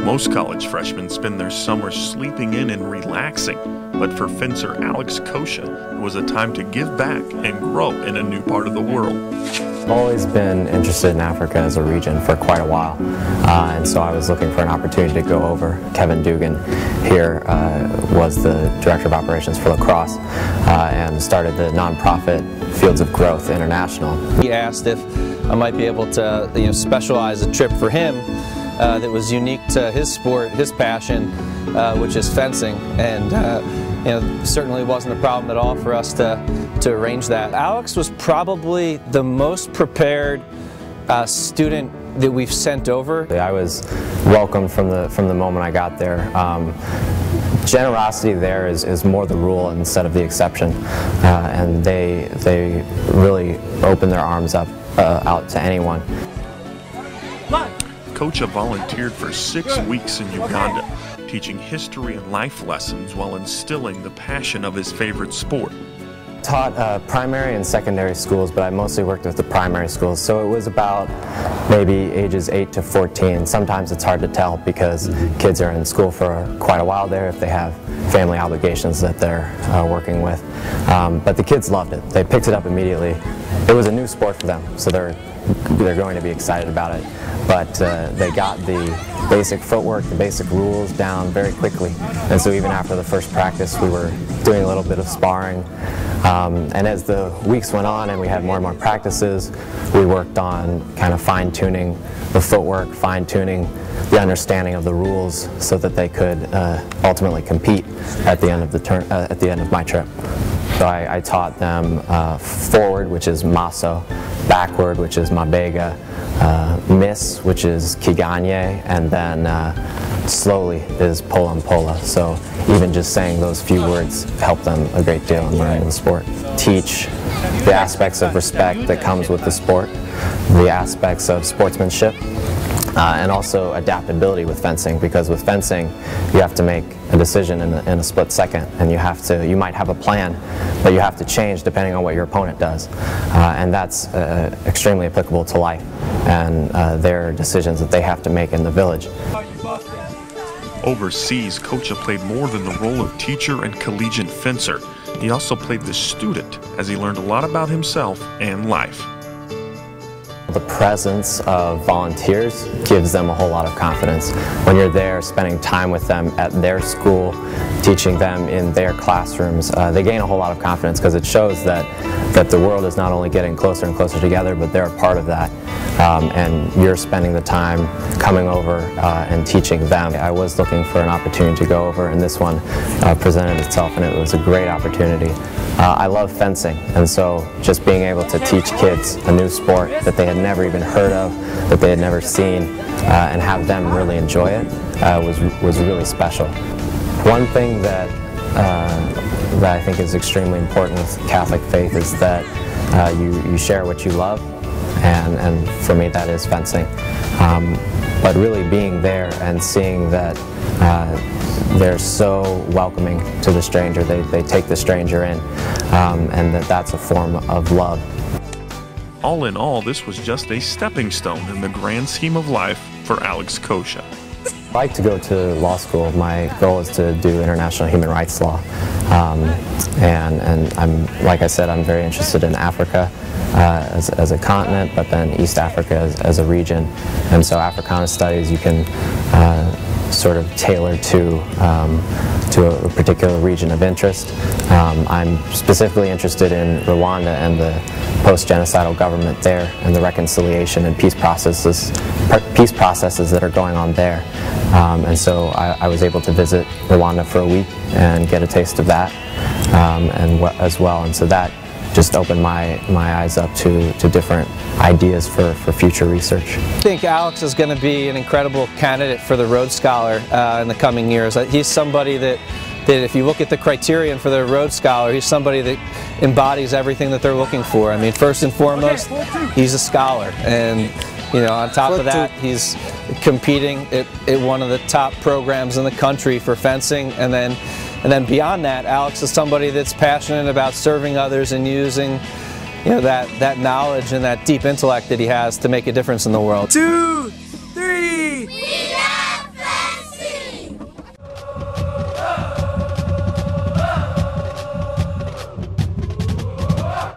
Most college freshmen spend their summer sleeping in and relaxing, but for fencer Alex Coccia, it was a time to give back and grow in a new part of the world. I've always been interested in Africa as a region for quite a while, and so I was looking for an opportunity to go over. Kevin Dugan here was the Director of Operations for lacrosse and started the nonprofit Fields of Growth International. He asked if I might be able to specialize a trip for him that was unique to his sport, his passion, which is fencing, and certainly wasn't a problem at all for us to arrange that. Alex was probably the most prepared student that we've sent over. I was welcomed from the moment I got there. Generosity there is more the rule instead of the exception, and they really open their arms up out to anyone. Coccia volunteered for 6 weeks in Uganda, teaching history and life lessons while instilling the passion of his favorite sport. Taught primary and secondary schools, but I mostly worked with the primary schools, so it was about maybe ages 8 to 14. Sometimes it's hard to tell because kids are in school for quite a while there if they have family obligations that they're working with. But the kids loved it. They picked it up immediately. It was a new sport for them, so they're going to be excited about it. But they got the basic footwork, the basic rules down very quickly. And so even after the first practice, we were doing a little bit of sparring. And as the weeks went on and we had more and more practices, we worked on kind of fine-tuning the footwork, fine-tuning the understanding of the rules so that they could ultimately compete at the end of my trip. So I taught them forward, which is maso, backward, which is mabega, miss, which is kiganye, and then slowly is pola. So even just saying those few words helped them a great deal in learning the sport. Teach the aspects of respect that comes with the sport, the aspects of sportsmanship, and also adaptability with fencing, because with fencing you have to make a decision in a split second, and you might have a plan, but you have to change depending on what your opponent does, and that's extremely applicable to life and their decisions that they have to make in the village. Overseas, Coccia played more than the role of teacher and collegiate fencer. He also played the student as he learned a lot about himself and life. The presence of volunteers gives them a whole lot of confidence. When you're there spending time with them at their school, teaching them in their classrooms, they gain a whole lot of confidence because it shows that the world is not only getting closer and closer together, but they're a part of that. And you're spending the time coming over and teaching them. I was looking for an opportunity to go over, and this one presented itself, and it was a great opportunity. I love fencing, and so just being able to teach kids a new sport that they had never even heard of, that they had never seen, and have them really enjoy it was really special. One thing that I think is extremely important with Catholic faith is that you share what you love, and for me that is fencing. But really being there and seeing that they're so welcoming to the stranger, they take the stranger in, and that's a form of love. All in all, this was just a stepping stone in the grand scheme of life for Alex Coccia. I'd like to go to law school. My goal is to do international human rights law, and like I said, I'm very interested in Africa as a continent, but then East Africa as a region, and so Africana studies you can sort of tailor to a particular region of interest. I'm specifically interested in Rwanda and the post-genocidal government there, and the reconciliation and peace processes that are going on there. And so I was able to visit Rwanda for a week and get a taste of that as well, and so that just opened my eyes up to different ideas for future research. I think Alex is going to be an incredible candidate for the Rhodes Scholar in the coming years. He's somebody that if you look at the criterion for the Rhodes Scholar, he's somebody that embodies everything that they're looking for. I mean, first and foremost, he's a scholar, and on top of that, he's competing at one of the top programs in the country for fencing, and then beyond that, Alex is somebody that's passionate about serving others and using that knowledge and that deep intellect that he has to make a difference in the world. 2, 3.